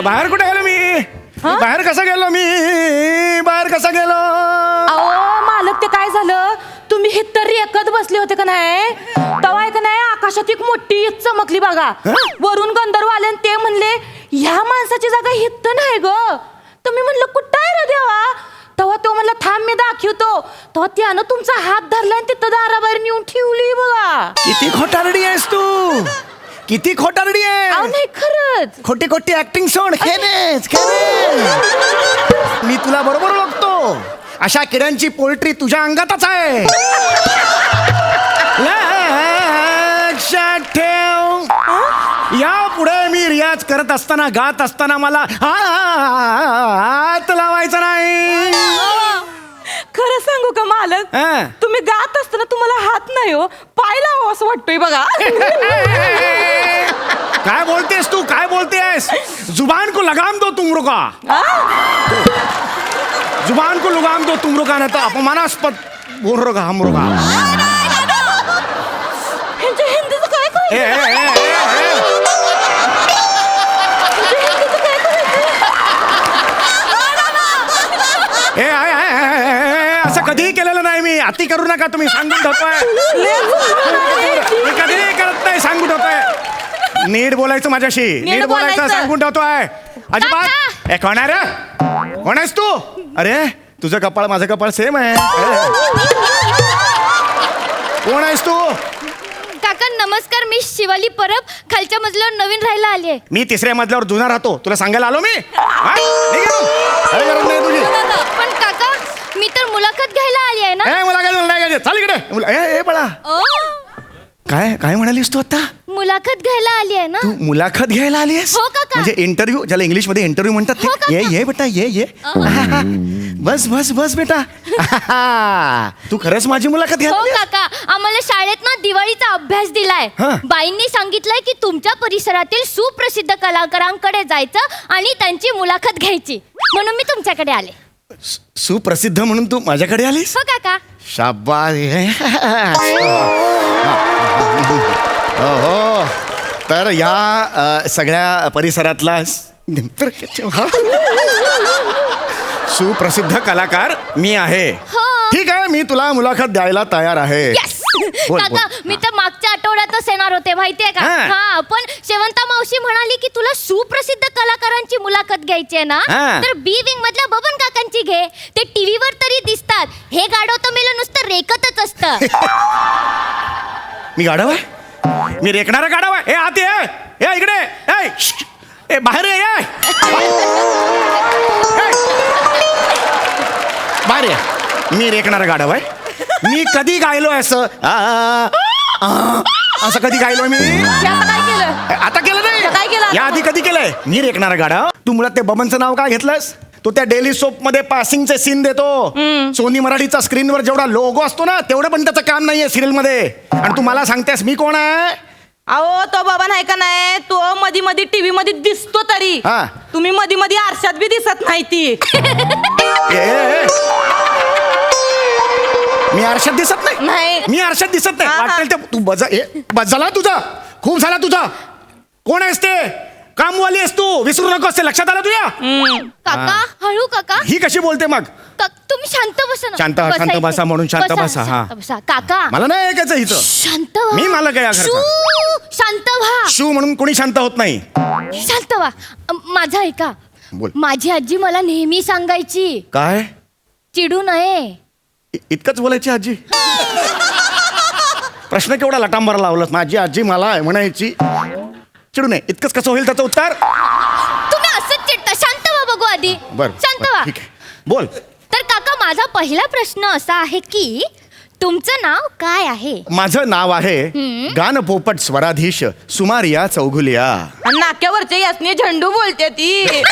बाहेर कुठे गेलो मी? बाहेर कसा गेलो मी? बाहेर कसा गेलो? अहो मालक, ते काय झालं, तुम्ही हे तरी एकच बसले होते का नाही, तेव्हा आहे का नाही आकाशात एक मोठी ईद चमकली बघा. वरून गंधर्व आले आणि ते म्हणले ह्या माणसाची जागा हित नाही ग. तुम्ही म्हणलं कुठं आहे रे देवा? तेव्हा तो म्हणला थांब मी दाखवतो. तेव्हा त्यानं तुमचा हात धरला आणि तिथं दाराबाहेर नेऊन ठेवली बघा. किती खोटारडी आहेस तू, किती खोटारडी आहे. अहो नाही खरंच. खोटी खोटी ऍक्टिंग सोड. खेळेच मी तुला बरोबर ओळखतो. अशा किड्यांची पोल्ट्री तुझ्या अंगातच आहे. लक्षात ठेव, या पुढे मी रियाज करत असताना गात असताना मला हात लावायचा नाही. खरं सांगू का मालक, तुम्ही गात असताना तुम्हाला हात नाही हो, पाय लावा असं वाटतोय बघा. काय बोलतेस तू, काय बोलतेस? जुबान को लगाम दो तुम रुका. जुबान को लगाम दो तुम रुका, नाही तर अपमानास्पद बोल रुका हम रुका. हिंदीचं काय करायचं? असं कधीही केलेलं नाही मी. अति करू नका तुम्ही, सांगून ठेवतोय. मी कधीही करत नाही, सांगून ठेवतोय. नीट बोलायचं माझ्याशी, नीट बोलायचं सांगून ठेवतोय. अजिबात. ए कोण आहे रे? कोण आहेस तू? अरे तुझं कपाळ माझं कपाळ सेम आहे. कोण आहेस तू? काका नमस्कार, मी शिवाली परब, खालच्या मजल्यावर नवीन राहायला आली आहे. मी तिसऱ्या मजल्यावर जुना राहतो, तुला सांगायला आलो मी. तुझी पण काका मी तर मुलाखत घ्यायला आली आहे ना. मुलाखत नाही घ्यायची, चाल इकडे. बळा काय काय म्हणालीस तू आता? मुलाखत घ्यायला आली आहे ना. तू मुलाखत घ्यायला आलीस? हो काका. म्हणजे इंटरव्ह्यू, ज्याला इंग्लिश मध्ये इंटरव्ह्यू म्हणतात हो ते. ये बेटा ये. बस बस बस बेटा. तू खरंच माझी मुलाखत घ्यायला हो आलीस? काका, आम्हाला शाळेत ना दिवाळीचा अभ्यास दिलाय. बाईंनी सांगितलंय की तुमच्या परिसरातील सुप्रसिद्ध कलाकारांकडे जायचं आणि त्यांची मुलाखत घ्यायची, म्हणून मी तुमच्याकडे आले. सुप्रसिद्ध म्हणून तू माझ्याकडे आलीस? हो काका. शाबास. हो तर या सगळ्या परिसरातला सुप्रसिद्ध कलाकार मी आहे. ठीक आहे, मी तुला मुलाखत द्यायला तयार आहे. काका मी तर मागच्या आठवड्यातच येणार होते माहितीये का. हा पण शेवंता मावशी म्हणाली की तुला सुप्रसिद्ध कलाकारांची मुलाखत घ्यायची आहे ना, तर बी विंग मधल्या बबन काकांची घे. ते टीव्हीवर तरी दिसतात, हे गाडव तर मेलं नुसतं रेकतच असतं. मी गाढव आहे? मी रेकणारा गाढव आहे? ए आत ये, इकडे. ए बाहेर ये, बाहेर ये. मी रेकणारा गाढव आहे? मी कधी गायलोय असं? असं कधी गायलोय मी? आता केलं नाही. या आधी कधी केलंय? मी रेकणारा गाढव. तू मुळात ते बबनचं नाव काय घेतलंस? तो त्या डेली सोप मध्ये पासिंगचे सीन देतो. सोनी मराठीचा स्क्रीनवर जेवढा लोगो असतो ना, तेवढं पण त्याचं काम नाहीये सिरियल मध्ये. आणि तू मला सांगतेस मी कोण आहे? अहो तो बाबा नाही का नाही, तो मधी मधी टीव्ही मध्ये दिसतो तरी तुम्ही मधी मधी आरशात बी दिसत नाही ती. मी आरशात दिसत नाही. मी आरशात दिसत नाही. वाटेल ते तू बस झाला तुझा, खूप झाला तुझा. कोण आहेस ते? कामवाली आहेस तू, विसरू नकोस. ते लक्षात आलं तुझ्या? काका हळू. काका ही कशी बोलते मग? तुम्ही शांत बसा ना. शांत बसा म्हणून शांत बसा. हा काका मला नाही ऐकायचं इथं. शांत व्हा. मी मला काय शांत व्हा. शू म्हणून कोणी शांत होत नाही. शांत व्हा. माझं ऐका. बोल. माझी आजी मला नेहमी सांगायची, काय? चिडू नये. इतकंच बोलायची आजी? प्रश्न केवढा लटांबरा लावलास. माझी आजी मला म्हणायची चिडू नये. इतकंच कसं होईल त्याचं उत्तर? तुम्ही असंच चिडता. शांत व्हा बघू आधी. शांत व्हा. ठीक आहे, बोल. तर काका माझा पहिला प्रश्न असा आहे की तुमचं नाव काय आहे? माझं नाव आहे गानपोपट स्वराधीश सुमारिया चौगुलिया. नाक्यावरच्या यासनी झेंडू बोलते ती.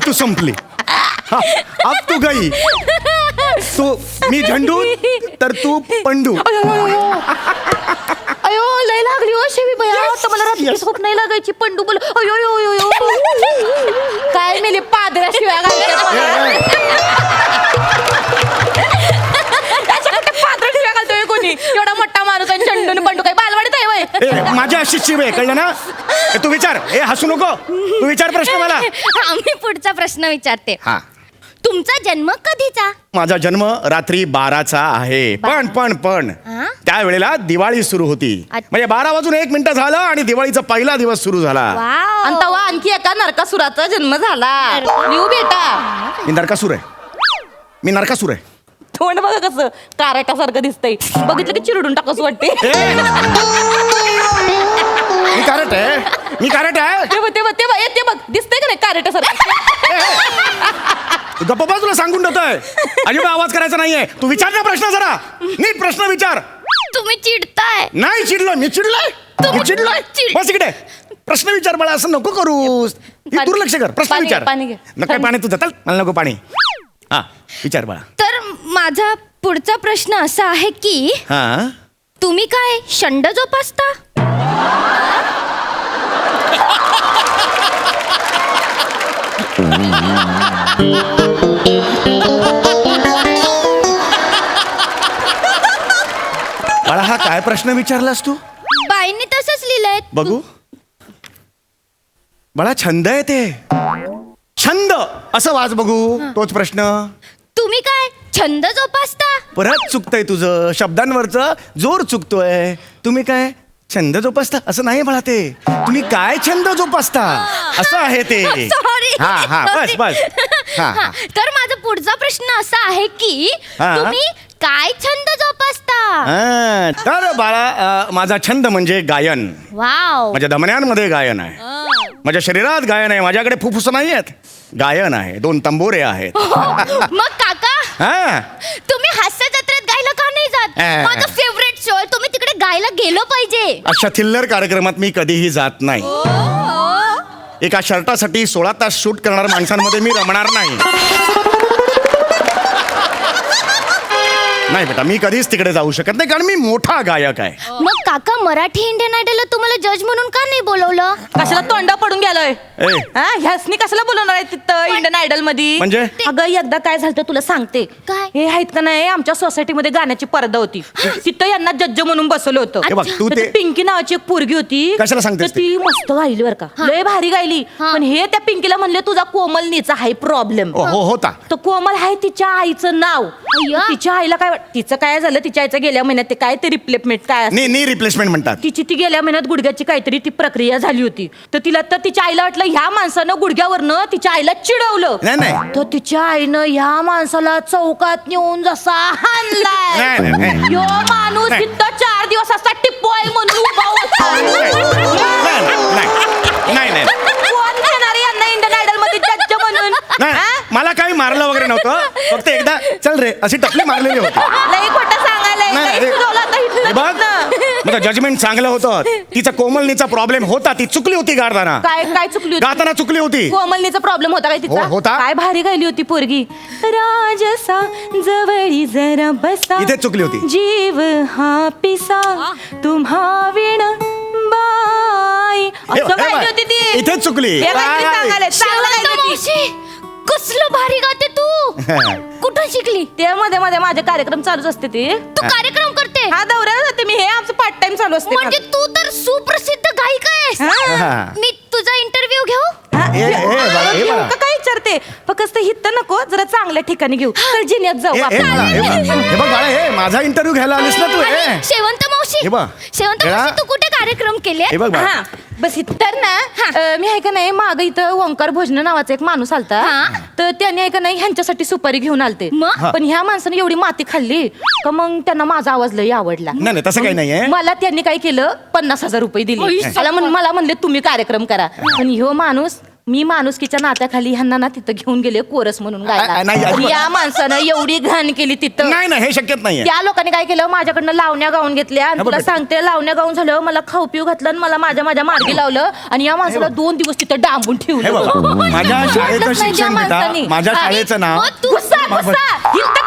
तू संपली. अब तू गई. तू मी झंडू तर तू पंडू. अयो लय लागली हो शेवी बया. आता मला रात्री yes. झोप नाही लागायची. पंडू बोल अयो यो यो यो. काय मेले पादरा शिव्या घालतात पादरा शिव्या घालतोय कोणी. एवढा मोठा माणूस आहे झंडून पंडू काय बालवाडीत आहे वय. माझ्या अशी शिवे कळलं ना. तू विचार. हसू नको. तू विचार प्रश्न मला. मी पुढचा प्रश्न विचारते. हा. तुमचा जन्म कधीचा? माझा जन्म रात्री 12चा आहे. पण हा? त्यावेळेला दिवाळी सुरू होती. अच्छा. म्हणजे 12 वाजून 1 मिनिट झालं आणि दिवाळीचा पहिला दिवस सुरू झाला. वाव. आणि तेव्हा आणखी एका नरकासुराचा जन्म झाला. लिहू बेटा. मी नरकासूर आहे. तोंड बघा कसं काराटासारखं दिसतंय. बघितलं की चिरडून टाकस वाटते. मी कारट आहे. ते बघ दिसतंय का नाही काराटासारखं. गप्पा तुला सांगून ठेवतोय. अजिबात आवाज करायचा नाहीये. तू विचार ना प्रश्न जरा. नीट प्रश्न विचार. तुम्ही चिडताय. नाही चिडलो. मी चिडलोय. बस इकडे. प्रश्न विचार मला. असं नको करूस. दुर्लक्ष कर. प्रश्न पाणी घे, विचार. पाणी घे. नका पाणी तुझं. चल मला नको पाणी. हा विचार बाळा. तर माझा पुढचा प्रश्न असा आहे की हा तुम्ही काय शंड जोपासता? बाळा हा काय प्रश्न विचारलास तू. बाईंनी तसंच लिहिलंय. बघू बाळा. छंद आहे ते. छंद असं वाच बघू. तोच प्रश्न. तुम्ही काय छंद जोपासता? परत चुकतंय तुझं. शब्दांवरचं जोर चुकतोय. तुम्ही काय छंद जोपासता असं नाही बाळा. ते तुम्ही काय छंद जोपासता असं आहे ते. Sorry. हा बस हा. तर माझा पुढचा प्रश्न असा आहे की हा. तुम्ही काय छंद जोपासता? हा, तर बाळा माझा छंद म्हणजे गायन. वाव. माझ्या धमन्यांमध्ये गायन आहे. माझ्या शरीरात गायन आहे. माझ्याकडे फुफ्फुस नाही आहेत. गायन आहे. 2 तंबोरे आहेत. मग काका हा तुम्ही हास्य जत्रेत गायला का नाही जात? माझा फेवरेट शो आहे. तुम्ही तिकडे गायला गेलो पाहिजे. अशा थिल्लर कार्यक्रमात मी कधीही जात नाही. एका शर्टासाठी 16 तास शूट करणाऱ्या माणसांमध्ये मी रमणार नाही. नाही बेटा मी कधीच तिकडे जाऊ शकत नाही. कारण मी मोठा गायक आहे. मग काका मराठी इंडियन आयडलला तुम्हाला जज म्हणून का नाही बोलवलं? कशाला तोंड पडून गेलोय. ए. ह्यासनी कशाला बोलवणार आहे तिथं इंडियन आयडल मध्ये. म्हणजे अगं एकदा काय झालं तुला सांगते. काय? हे आहेत का नाही आमच्या सोसायटीमध्ये गाण्याची स्पर्धा होती. तिथं यांना जज म्हणून बसवलं होतं. हे बघ तू तर ते ती पिंकी नावाची एक पोरगी होती. कशाला सांगतेस तर ती मस्त गायली बरं का. लय भारी गायली. पण हे त्या पिंकीला म्हणले तुझा कोमलनीचा हाय प्रॉब्लेम. होता. तर कोमल आहे तिच्या आईचं नाव. अय्या. तिच्या आईला काय तिचं काय झालं. तिच्या आईचं गेल्या महिन्यात ते काय ते रिप्लेसमेंट काय असतं. नी रिप्लेसमेंट म्हणतात. तिची ती गेल्या महिन्यात गुडघ्याची काहीतरी ती प्रक्रिया झाली होती. तर तिला तर तिच्या आईला वाटलं ह्या माणसानं गुडघ्यावरनं तिच्या आईला चिडवलं. नाही. तर तिच्या आईनं ह्या माणसाला चौकात नेऊन जसा हाणलाय. नाही. ह्यो माणूस नाही. इथं 4 दिवस असा टिप्पॉय म्हणून उभा होता. नाही. कोण घेणार यांना इंडियन आयडल मध्ये जज म्हणून? नाही मला काही मारलं वगैरे नव्हतं. फक्त एकदा चल रे अशी टपली मारलेली होती. लई खोटं सांगायला नाही, लई सुजवलं आता इथलं बघ तिथनं. माझं जजमेंट चांगलं होतं. तिचा कोमलनीचा प्रॉब्लेम होता. ती चुकली होती गाताना. काय चुकली होती? गाताना चुकली होती. कोमलनीचा प्रॉब्लेम होता काय तिचा? होता. काय भारी गायली होती पोरगी. राजसा जवळी जरा बसा. इथेच चुकली होती. जीव हा पिसा तुम्हा विण बाई. असं गायली होती ती. इथेच चुकली. हे काहीतरी सांगायला. चांगलं गायली शेवंत होती. मावशी, कसलं भारी गाते तू. कुठं शिकली? ते मध्ये मध्ये माझे कार्यक्रम चालूच असते ते. तू कार्यक्रम करते? हा दौऱ्याला जाते मी. हे आमचं पार्ट टाइम चालू असते. म्हणजे तू तर सुप्रसिद्ध गायिका आहेस. हा. मी तुझा इंटरव्ह्यू घेऊ? बाळा. काय विचारते फक्त हित नको जरा चांगल्या ठिकाणी घेऊ. तर जिन्यात जाऊ आपण. हे बघ बाळा हे माझा इंटरव्ह्यू घ्यायला आलीस ना तू. आणि शेवंत मावशी, हे बघ. शेवंत हेळा. मावशी तू कुठे कार्यक्रम केले? हे बघ बाळा. हा बस तर ना मी आहे का नाही माग इथं ओंकार भोजन नावाचा एक माणूस आलता. हा. तर त्याने आहे का नाही ह्यांच्यासाठी सुपारी घेऊन आलते. मग? पण ह्या माणसाने एवढी माती खाल्ली का मग त्यांना माझा आवाज लई आवडला. नाही तसं काही नाहीये. मला त्यांनी काय केलं 50,000 रुपये दिले. आई, मला म्हणले तुम्ही कार्यक्रम करा. पण ह्यो माणूस मी माणुसकीच्या नात्याखाली ह्यांना ना तिथं घेऊन गेले कोरस म्हणून नाही, गायला अजिबात. या माणसानं एवढी घाण केली तिथं नाही नाही हे शक्यच नाहीये. त्या लोकांनी काय केलं माझ्याकडनं लावण्या गाऊन घेतल्या आणि हे तुला बघ. सांगते लावण्या गाऊन झालं मला खाऊ पिऊ घातलं आणि मला माझ्या मार्गी लावलं आणि या माणसाला 2 दिवस तिथं डांबून हे बघ, ठेवलं माझ्या शाळेचं वाटलंच नाही त्या शिक्षण बेटा माणसानी. माझ्या आणि शाळेचं नाव मग तू गुस्सा गुस्सा हिंद